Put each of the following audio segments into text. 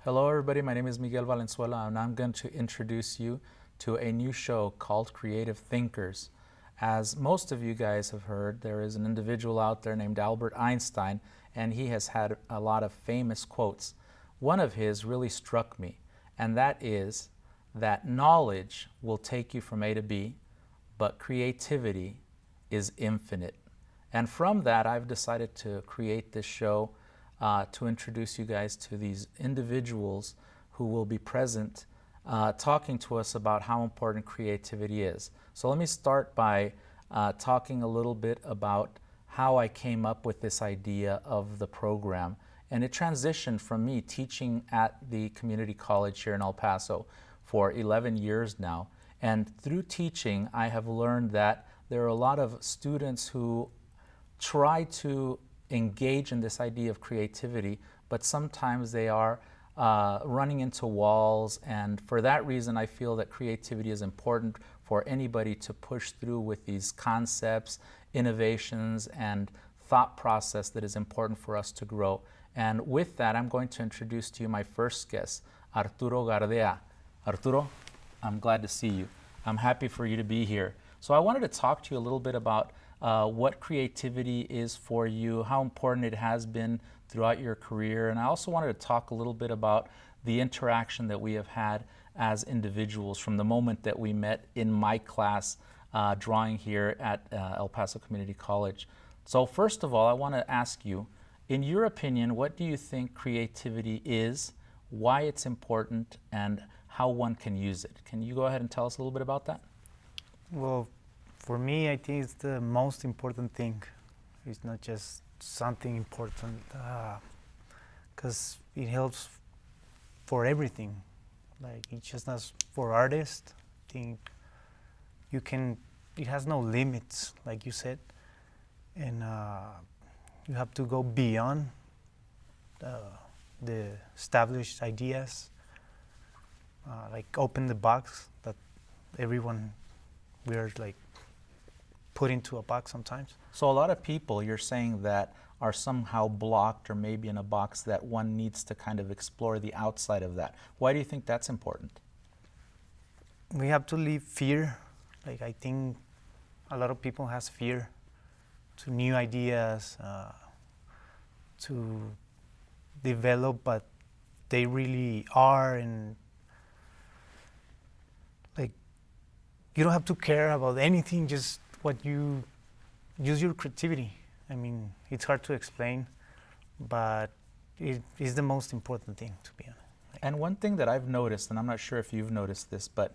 Hello everybody, my name is Miguel Valenzuela and I'm going to introduce you to a new show called Creative Thinkers. As most of you guys have heard, there is an individual out there named Albert Einstein, and he has had a lot of famous quotes. One of his really struck me, and that is that knowledge will take you from A to B, but creativity is infinite. And from that, I've decided to create this show to introduce you guys to these individuals who will be present talking to us about how important creativity is. So let me start by talking a little bit about how I came up with this idea of the program. And it transitioned from me teaching at the community college here in El Paso for 11 years now. And through teaching, I have learned that there are a lot of students who try to engage in this idea of creativity, but sometimes they are running into walls, and for that reason I feel that creativity is important for anybody to push through with these concepts, innovations, and thought process that is important for us to grow. And with that, I'm going to introduce to you my first guest, Arturo Gardea. Arturo, I'm glad to see you. I'm happy for you to be here. So I wanted to talk to you a little bit about what creativity is for you, how important it has been throughout your career, and I also wanted to talk a little bit about the interaction that we have had as individuals from the moment that we met in my class drawing here at El Paso Community College. So first of all, I want to ask you, in your opinion, what do you think creativity is, why it's important, and how one can use it? Can you go ahead and tell us a little bit about that? Well, for me, I think it's the most important thing. It's not just something important, because it helps for everything. Like, it's just not for artists. I think you can, it has no limits, like you said, and you have to go beyond the established ideas, like open the box that everyone, we're like put into a box sometimes. So a lot of people, you're saying, that are somehow blocked or maybe in a box that one needs to kind of explore the outside of that. Why do you think that's important? We have to leave fear. Like, I think a lot of people has fear to new ideas, to develop, but they really are, and like, you don't have to care about anything, just what you use your creativity. I mean, it's hard to explain, but it is the most important thing, to be honest. And one thing that I've noticed, and I'm not sure if you've noticed this, but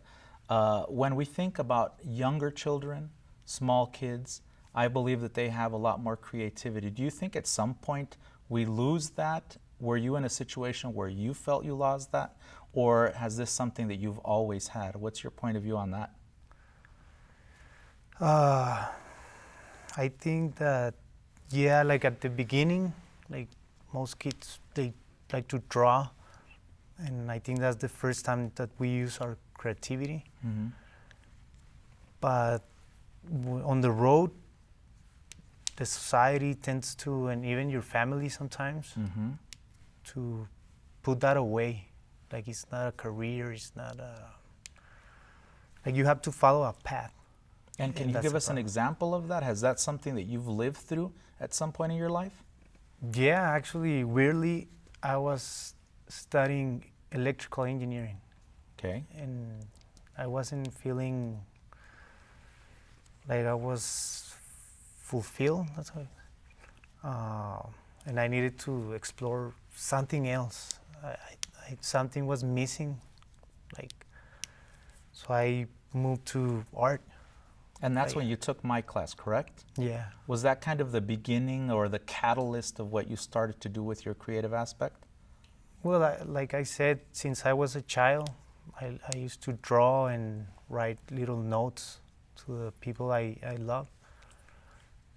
when we think about younger children, small kids, I believe that they have a lot more creativity. Do you think at some point we lose that? Were you in a situation where you felt you lost that? Or has this something that you've always had? What's your point of view on that? I think that, yeah, like at the beginning, like most kids, they like to draw, and I think that's the first time that we use our creativity. Mm-hmm. But on the road, the society tends to, and even your family sometimes, Mm-hmm. to put that away. Like, it's not a career, it's not a, like, you have to follow a path. And can you give us an example of that? Has that something that you've lived through at some point in your life? Yeah, actually, weirdly, I was studying electrical engineering. Okay. And I wasn't feeling like I was fulfilled, that's how, and I needed to explore something else. Something was missing, like, so I moved to art. And that's when you took my class, correct? Yeah. Was that kind of the beginning or the catalyst of what you started to do with your creative aspect? Well, like I said, since I was a child, I used to draw and write little notes to the people I love.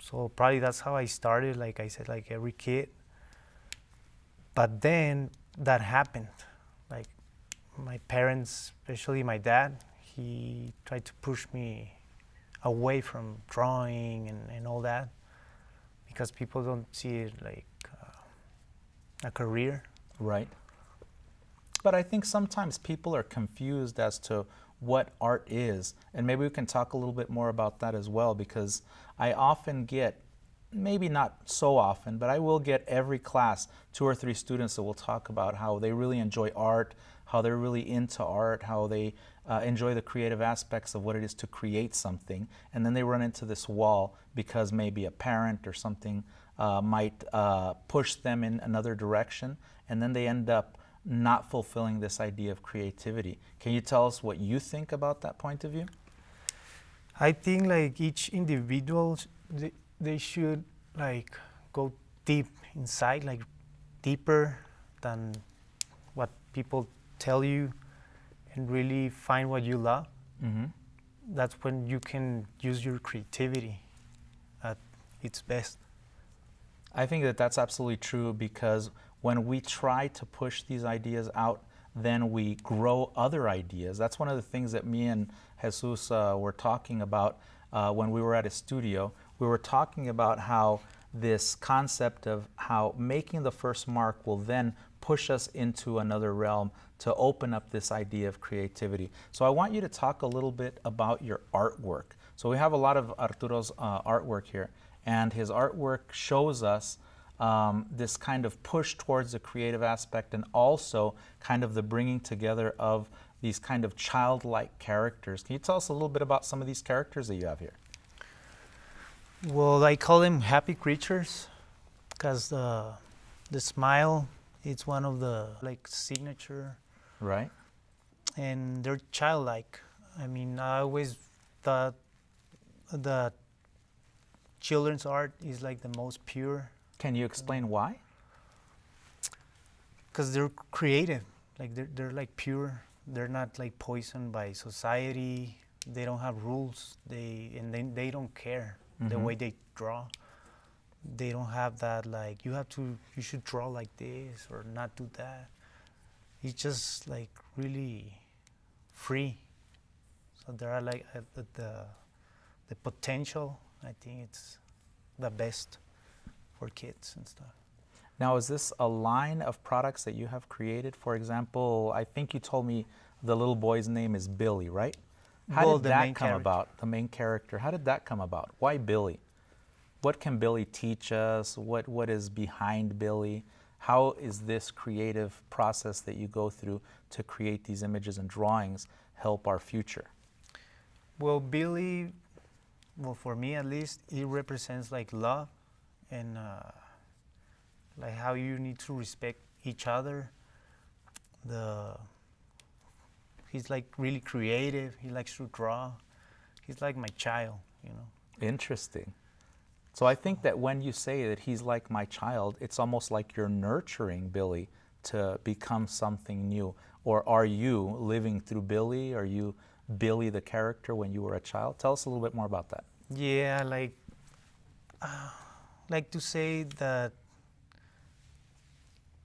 So probably that's how I started, like I said, like every kid. But then that happened. Like, my parents, especially my dad, he tried to push me away from drawing and all that, because people don't see it like a career. Right. But I think sometimes people are confused as to what art is, and maybe we can talk a little bit more about that as well, because I often get, maybe not so often, but I will get every class 2 or 3 students that will talk about how they really enjoy art, how they're really into art, how they enjoy the creative aspects of what it is to create something, and then they run into this wall because maybe a parent or something might push them in another direction, and then they end up not fulfilling this idea of creativity. Can you tell us what you think about that point of view? I think like each individual, they should like go deep inside, like deeper than what people tell you, and really find what you love. Mm-hmm. That's when you can use your creativity at its best. I think that that's absolutely true, because when we try to push these ideas out, then we grow other ideas. That's one of the things that me and Jesus were talking about when we were at a studio. We were talking about how this concept of how making the first mark will then push us into another realm to open up this idea of creativity. So I want you to talk a little bit about your artwork. So we have a lot of Arturo's artwork here, and his artwork shows us this kind of push towards the creative aspect, and also kind of the bringing together of these kind of childlike characters. Can you tell us a little bit about some of these characters that you have here? Well, I call them happy creatures because the smile, it's one of the like signature, Right. and they're childlike. I mean, I always thought that children's art is like the most pure Can you explain why? because they're creative. Like they're like pure. They're not like poisoned by society. They don't have rules. They don't care the way they draw. They don't have that like you should draw like this or not do that. It's just like really free. So there are like the potential. I think it's the best for kids and stuff. Now, is this a line of products that you have created? For example, I think you told me the little boy's name is Billy, right? How Well, did the that main come character. about? The main character. How did that come about? Why Billy? What can Billy teach us? What is behind Billy? How is this creative process that you go through to create these images and drawings help our future? Well, Billy, well, for me at least, it represents like love and like how you need to respect each other. He's like really creative. He likes to draw. He's like my child, you know. Interesting. So I think that when you say that he's like my child, it's almost like you're nurturing Billy to become something new. Or are you living through Billy? Are you Billy the character when you were a child? Tell us a little bit more about that. Yeah, like to say that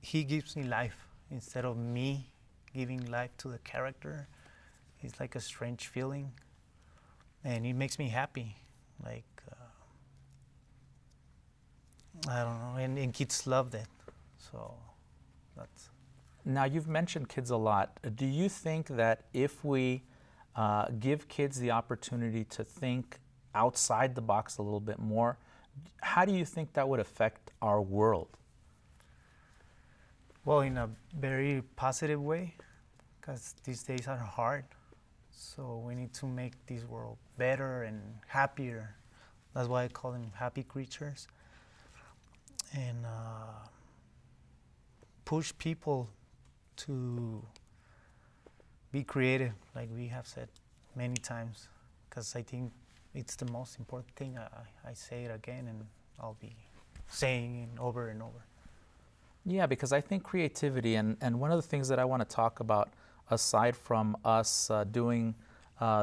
he gives me life instead of me giving life to the character. It's like a strange feeling, and it makes me happy. Like I don't know, and kids loved it. So that's. Now, you've mentioned kids a lot. Do you think that if we give kids the opportunity to think outside the box a little bit more, how do you think that would affect our world? Well, in a very positive way, because these days are hard. So we need to make this world better and happier. That's why I call them happy creatures. And push people to be creative, like we have said many times, because I think it's the most important thing. I say it again, and I'll be saying it over and over. Yeah, because I think creativity, and one of the things that I want to talk about, aside from us doing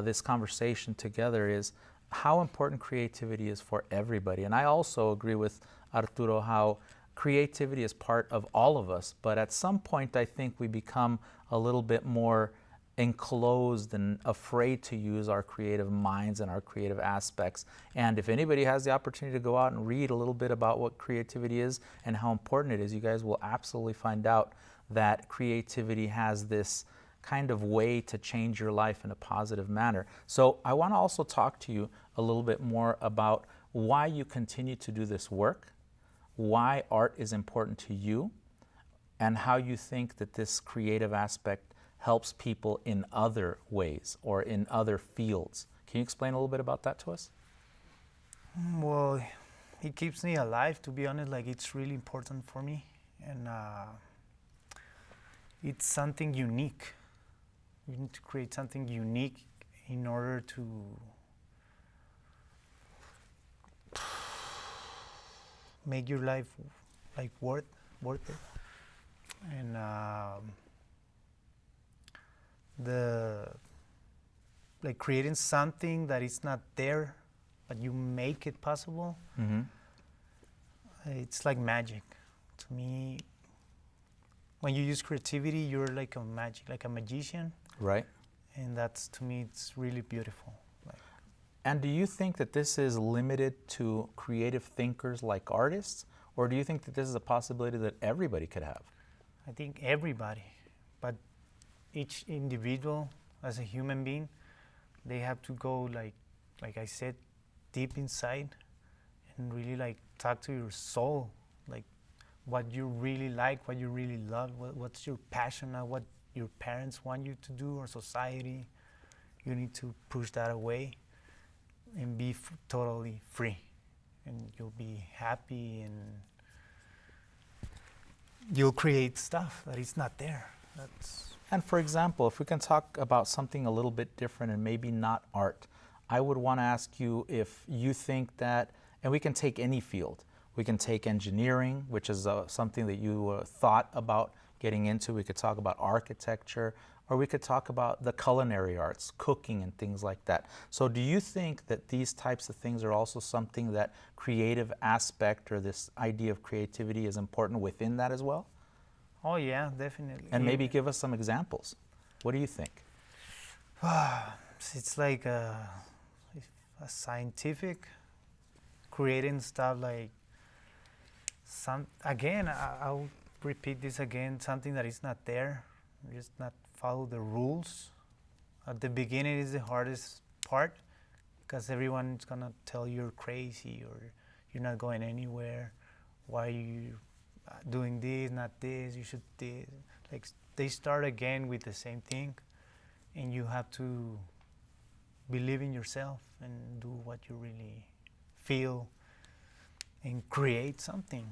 this conversation together, is how important creativity is for everybody. And I also agree with Arturo how creativity is part of all of us, but at some point I think we become a little bit more enclosed and afraid to use our creative minds and our creative aspects. And if anybody has the opportunity to go out and read a little bit about what creativity is and how important it is, you guys will absolutely find out that creativity has this kind of way to change your life in a positive manner. So I want to also talk to you a little bit more about why you continue to do this work, why art is important to you, and how you think that this creative aspect helps people in other ways or in other fields. Can you explain a little bit about that to us? Well, it keeps me alive, to be honest. Like, it's really important for me, and it's something unique. You need to create something unique in order to make your life like worth it. And like creating something that is not there, but you make it possible. Mm-hmm. It's like magic to me. When you use creativity, you're like a magician. Right. And that's, to me, it's really beautiful. And do you think that this is limited to creative thinkers like artists, or do you think that this is a possibility that everybody could have? I think everybody, but each individual as a human being, they have to go like I said, deep inside and really like talk to your soul, like what you really like, what you really love, what's your passion, what your parents want you to do, or society. You need to push that away and be totally free, and you'll be happy, and you'll create stuff that is not there. And for example, if we can talk about something a little bit different and maybe not art, I would want to ask you if you think that, and we can take any field. We can take engineering, which is something that you thought about getting into. We could talk about architecture, or we could talk about the culinary arts, cooking and things like that. So do you think that these types of things are also something that creative aspect or this idea of creativity is important within that as well? Oh yeah, definitely. And maybe give us some examples. What do you think? It's like a scientific, creating stuff like I'll repeat this again, something that is not there, just not follow the rules. At the beginning is the hardest part, because everyone's gonna tell you're crazy or you're not going anywhere. Why are you doing this, not this, you should this. Like, they start again with the same thing, and you have to believe in yourself and do what you really feel and create something.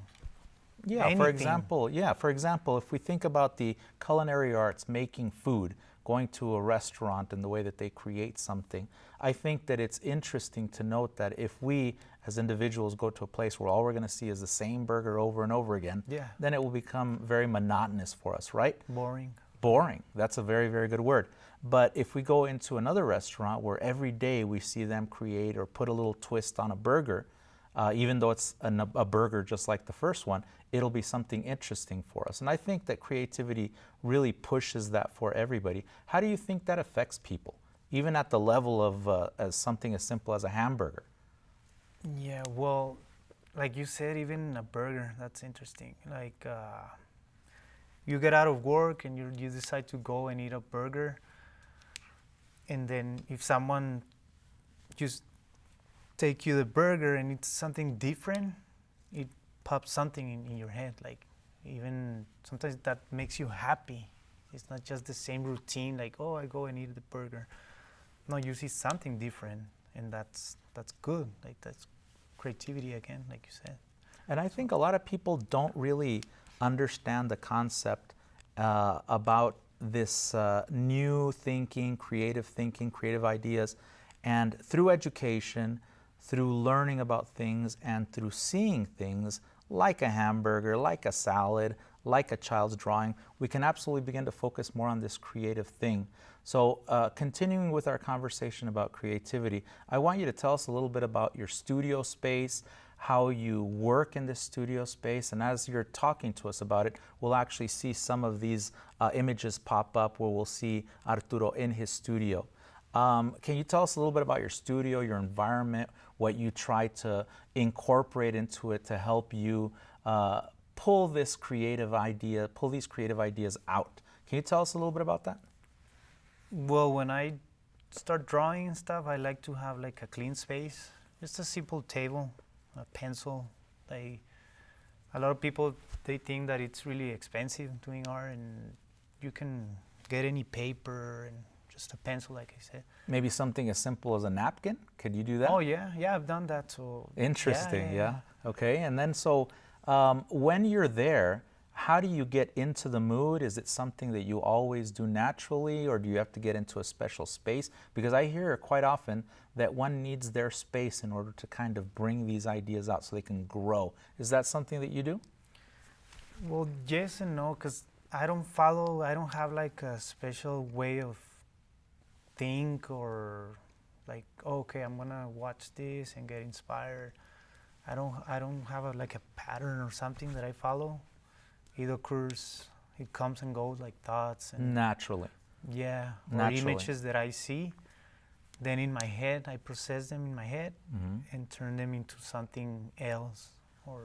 Yeah, Anything. for example, if we think about the culinary arts, making food, going to a restaurant and the way that they create something, I think that it's interesting to note that if we as individuals go to a place where all we're going to see is the same burger over and over again, then it will become very monotonous for us, right? Boring. That's a very, very good word. But if we go into another restaurant where every day we see them create or put a little twist on a burger, even though it's a burger just like the first one, it'll be something interesting for us. And I think that creativity really pushes that for everybody. How do you think that affects people, even at the level of as something as simple as a hamburger? Yeah, well, like you said, even a burger, that's interesting. Like, you get out of work and you decide to go and eat a burger, and then if someone just take you the burger and it's something different, it pops something in your head. Like, even sometimes that makes you happy. It's not just the same routine, like, oh, I go and eat the burger. No, you see something different, and that's good. Like, that's creativity again, like you said. And I think a lot of people don't really understand the concept about this new thinking, creative ideas. And through education, through learning about things, and through seeing things like a hamburger, like a salad, like a child's drawing, we can absolutely begin to focus more on this creative thing. So continuing with our conversation about creativity, I want you to tell us a little bit about your studio space, how you work in this studio space, and as you're talking to us about it, we'll actually see some of these images pop up where we'll see Arturo in his studio. Can you tell us a little bit about your studio, your environment, what you try to incorporate into it to help you pull these creative ideas out. Can you tell us a little bit about that? Well, when I start drawing and stuff, I like to have like a clean space, just a simple table, a pencil. A lot of people, they think that it's really expensive doing art, and you can get any paper and just a pencil, like I said. Maybe something as simple as a napkin. Could you do that? Oh yeah, I've done that. So interesting. Yeah. Okay. And then so when you're there, how do you get into the mood? Is it something that you always do naturally, or do you have to get into a special space? Because I hear quite often that one needs their space in order to kind of bring these ideas out so they can grow. Is that something that you do? Well, yes and no, because I don't have like a special way of think, or like, oh, okay, I'm gonna watch this and get inspired. I don't have like a pattern or something that I follow. It occurs, it comes and goes like thoughts and naturally. Yeah, or naturally. Images that I see. Then in my head, I process them in my head and turn them into something else. Or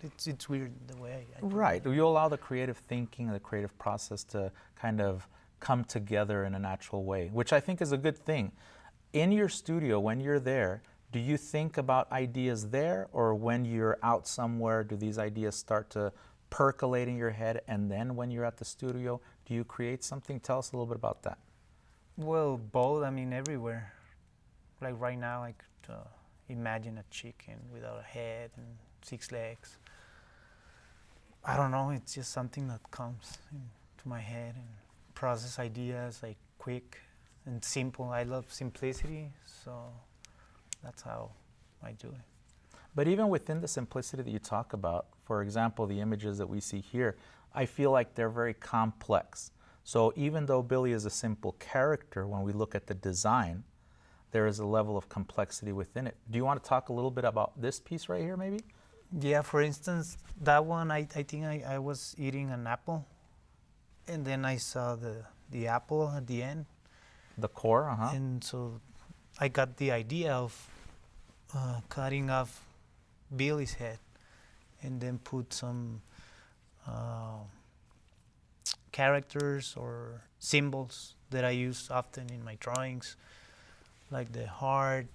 it's weird the way I do right. it. You allow the creative thinking, the creative process to kind of come together in a natural way, which I think is a good thing. In your studio, when you're there, do you think about ideas there, or when you're out somewhere, do these ideas start to percolate in your head, and then when you're at the studio, do you create something? Tell us a little bit about that. Well, both. I mean, everywhere. Like right now, I could imagine a chicken without a head and 6 legs. I don't know. It's just something that comes into my head, and process ideas like quick and simple. I love simplicity, so that's how I do it. But even within the simplicity that you talk about, for example, the images that we see here, I feel like they're very complex. So even though Billy is a simple character, when we look at the design, there is a level of complexity within it. Do you want to talk a little bit about this piece right here, maybe? Yeah, for instance, that one, I think I was eating an apple, and then I saw the apple at the end. The core, And so I got the idea of cutting off Billy's head and then put some characters or symbols that I use often in my drawings, like the heart,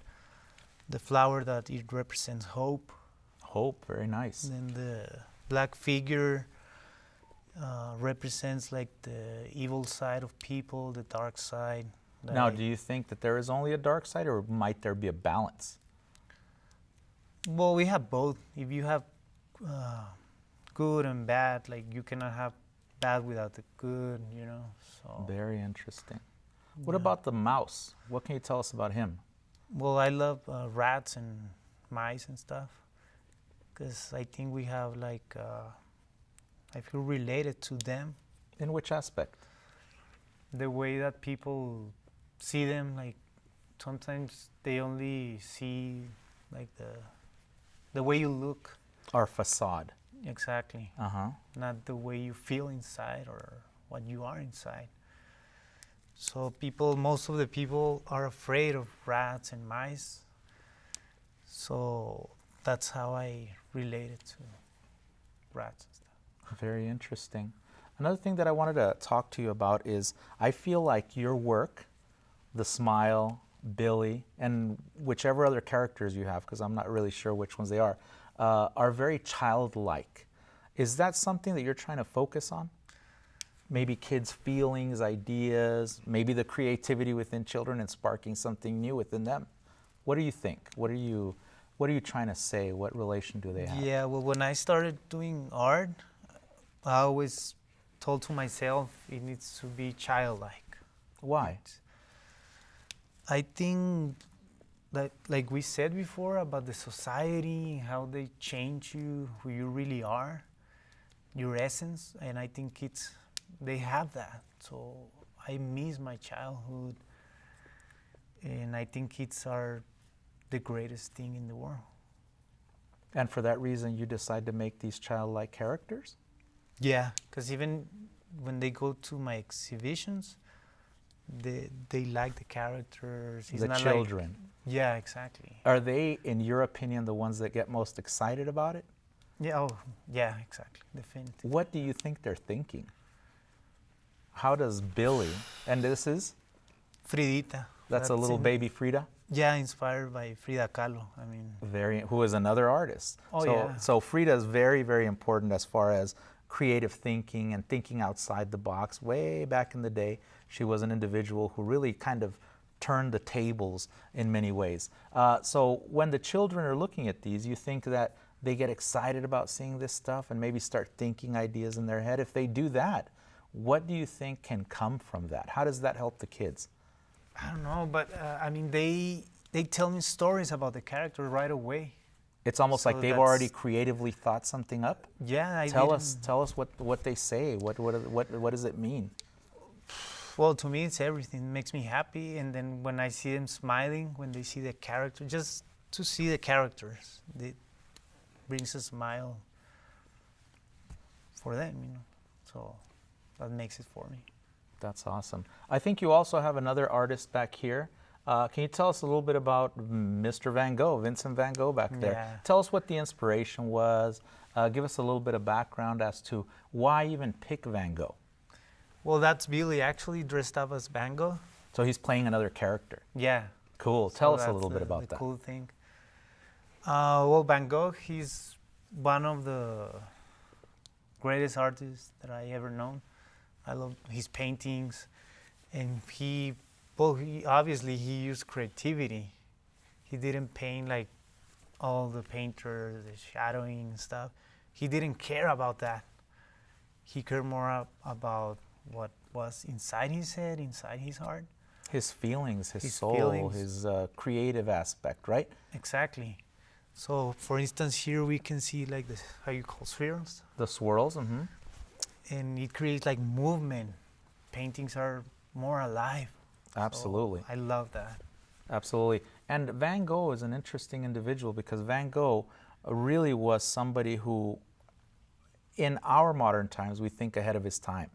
the flower that it represents hope. Hope, very nice. And then the black figure represents like the evil side of people, the dark side. Now, do you think that there is only a dark side, or might there be a balance? Well, we have both. If you have good and bad, like you cannot have bad without the good, you know. So very interesting. What about the mouse? What can you tell us about him? Well, I love rats and mice and stuff, because I think we have like, I feel related to them. In which aspect? The way that people see them, like sometimes they only see like the way you look. Our facade. Exactly. Not the way you feel inside or what you are inside. So most of the people are afraid of rats and mice. So that's how I related to rats and stuff. Very interesting. Another thing that I wanted to talk to you about is I feel like your work, the smile, Billy, and whichever other characters you have, because I'm not really sure which ones they are very childlike. Is that something that you're trying to focus on? Maybe kids' feelings, ideas, maybe the creativity within children and sparking something new within them. What do you think? What are you trying to say? What relation do they have? Yeah, well, when I started doing art, I always told to myself it needs to be childlike. Why? I think that, like we said before about the society, how they change you, who you really are, your essence, and I think kids, they have that. So I miss my childhood, and I think kids are the greatest thing in the world. And for that reason, you decide to make these childlike characters? Yeah, because even when they go to my exhibitions, they like the characters. The children. Yeah, exactly. Are they, in your opinion, the ones that get most excited about it? Yeah, oh, yeah, exactly, definitely. What do you think they're thinking? How does Billy, and this is? Fridita. That's a little baby Frida? Yeah, inspired by Frida Kahlo. I mean, Who is another artist. Oh, so, yeah. So Frida is very, very important as far as creative thinking and thinking outside the box. Way back in the day, she was an individual who really kind of turned the tables in many ways. So when the children are looking at these, you think that they get excited about seeing this stuff and maybe start thinking ideas in their head. If they do that, what do you think can come from that? How does that help the kids? I don't know, but I mean, they tell me stories about the character right away. It's almost So like they've already creatively thought something up. Yeah, Tell us what they say. What does it mean? Well, to me, it's everything. It makes me happy, and then when I see them smiling, when they see the character, just to see the characters, it brings a smile for them, you know. So that makes it for me. That's awesome. I think you also have another artist back here. Can you tell us a little bit about Mr. Van Gogh, Vincent Van Gogh back there? Yeah. Tell us what the inspiration was. Give us a little bit of background as to why even pick Van Gogh. Well, that's Billy actually dressed up as Van Gogh. So he's playing another character. Yeah. Cool. Tell us a little bit about the that. cool thing. Well, Van Gogh, he's one of the greatest artists that I ever known. I love his paintings, and he obviously he used creativity. He didn't paint like all the painters, the shadowing and stuff. He didn't care about that. He cared more about what was inside his head, inside his heart. His feelings, his soul, feelings. his creative aspect, right? Exactly. So, for instance, here we can see like the, how you call spheres, The swirls. Mm-hmm. and it creates like movement. Paintings are more alive. Absolutely. So I love that. Absolutely. And Van Gogh is an interesting individual because Van Gogh really was somebody who, in our modern times, we think ahead of his time.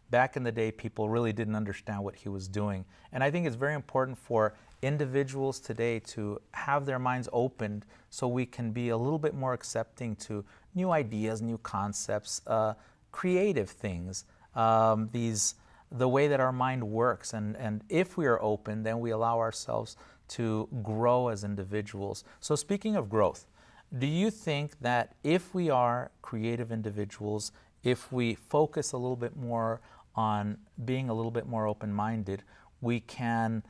Back in the day, people really didn't understand what he was doing. And I think it's very important for individuals today to have their minds opened so we can be a little bit more accepting to new ideas, new concepts, creative things, the way that our mind works. And if we are open, then we allow ourselves to grow as individuals. So speaking of growth, do you think that if we are creative individuals, if we focus a little bit more on being a little bit more open-minded, we can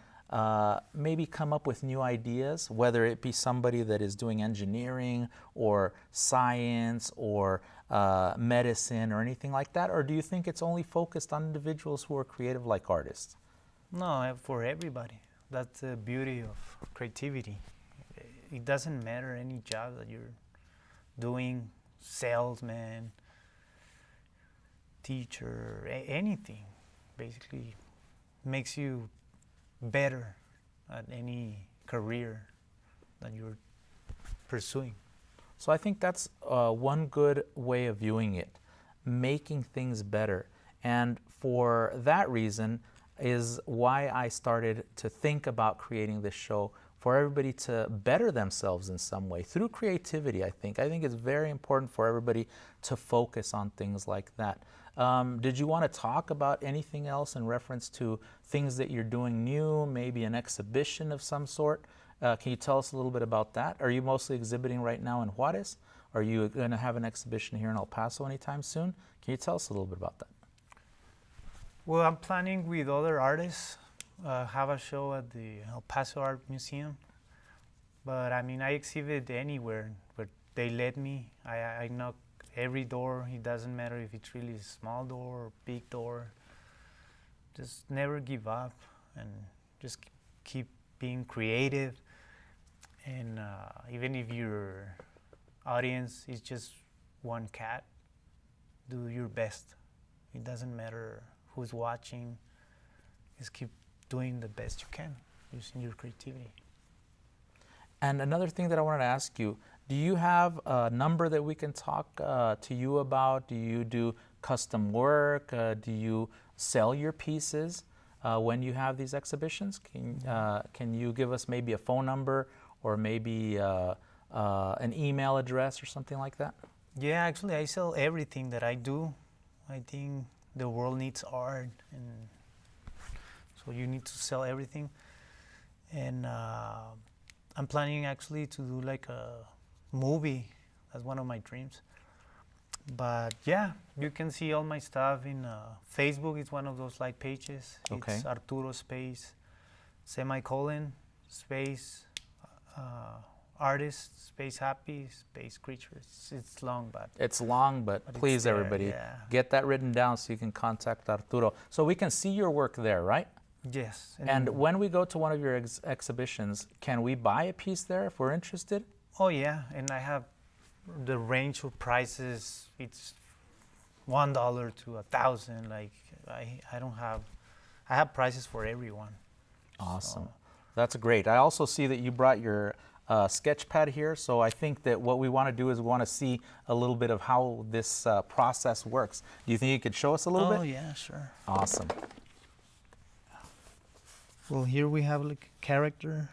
maybe come up with new ideas, whether it be somebody that is doing engineering or science or medicine or anything like that? Or do you think it's only focused on individuals who are creative like artists? No, for everybody. That's the beauty of creativity. It doesn't matter any job that you're doing, salesman, teacher, anything. Basically makes you better at any career that you're pursuing. So I think that's one good way of viewing it, making things better. And for that reason is why I started to think about creating this show, for everybody to better themselves in some way through creativity. I think it's very important for everybody to focus on things like that. Did you want to talk about anything else in reference to things that you're doing new, maybe an exhibition of some sort? Can you tell us a little bit about that? Are you mostly exhibiting right now in Juarez? Are you going to have an exhibition here in El Paso anytime soon? Can you tell us a little bit about that? Well, I'm planning with other artists, have a show at the El Paso Art Museum. But I mean, I exhibit anywhere where they let me. I knock every door. It doesn't matter if it's really a small door or big door. Just never give up and just keep being creative. And even if your audience is just one cat, do your best. It doesn't matter who's watching. Just keep doing the best you can using your creativity. And another thing that I wanted to ask you, do you have a number that we can talk to you about? Do you do custom work? Do you sell your pieces when you have these exhibitions? Can you give us maybe a phone number or maybe an email address or something like that? Yeah, actually, I sell everything that I do. I think the world needs art, and so you need to sell everything. And I'm planning actually to do like a movie. That's one of my dreams. But yeah, you can see all my stuff in Facebook. It's one of those like pages. Okay. It's Arturo space semicolon space artist space happy space creatures. It's long, but It's long, but it's please, there, everybody, yeah. get that written down so you can contact Arturo. So we can see your work there, right? yes. And when we go to one of your exhibitions, can we buy a piece there if we're interested? oh yeah, and I have the range of prices. It's $1 to $1,000. Like I don't have. I have prices for everyone. Awesome. So- That's great. I also see that you brought your sketch pad here, so I think that what we want to do is we want to see a little bit of how this process works. Do you think you could show us a little Oh bit? yeah, sure. Awesome. Well, here we have like a character.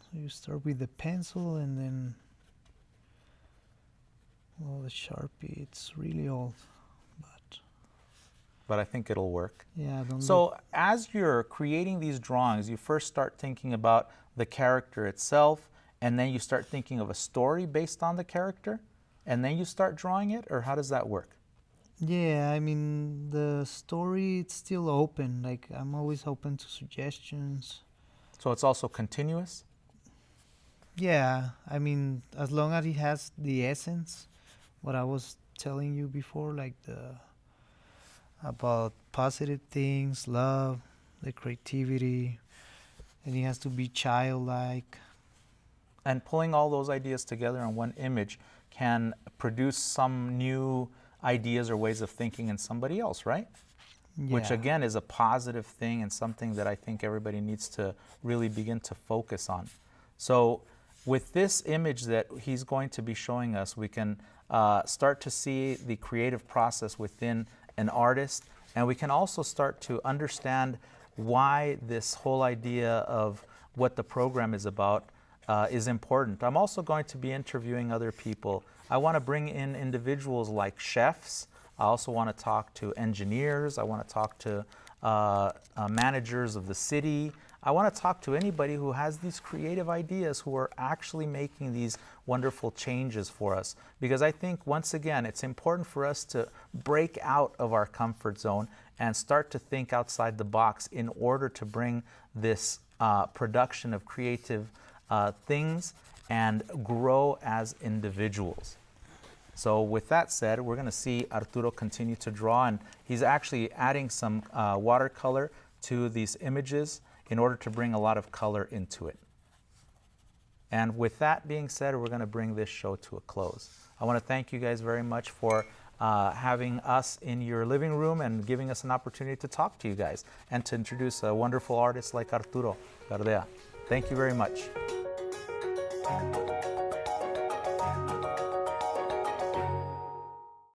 So you start with the pencil and then, well, the Sharpie, it's really old, But I think it'll work. yeah, don't So as you're creating these drawings, you first start thinking about the character itself, and then you start thinking of a story based on the character, and then you start drawing it, or how does that work? yeah, I mean, the story, it's still open. Like, I'm always open to suggestions. So it's also continuous? Yeah, I mean, as long as it has the essence, what I was telling you before, like about positive things, love, the creativity, and it has to be childlike. And pulling all those ideas together in one image can produce some new ideas or ways of thinking in somebody else, right? Which Yeah. again is a positive thing and something that I think everybody needs to really begin to focus on. So with this image that he's going to be showing us, we can start to see the creative process within an artist, and we can also start to understand why this whole idea of what the program is about is important. I'm also going to be interviewing other people. I want to bring in individuals like chefs. I also want to talk to engineers. I want to talk to managers of the city. I want to talk to anybody who has these creative ideas, who are actually making these wonderful changes for us. Because I think, once again, it's important for us to break out of our comfort zone and start to think outside the box in order to bring this production of creative things and grow as individuals. So with that said, we're going to see Arturo continue to draw, and he's actually adding some watercolor to these images in order to bring a lot of color into it. And with that being said, we're going to bring this show to a close. I want to thank you guys very much for having us in your living room and giving us an opportunity to talk to you guys and to introduce a wonderful artist like Arturo Gardea. Thank you very much.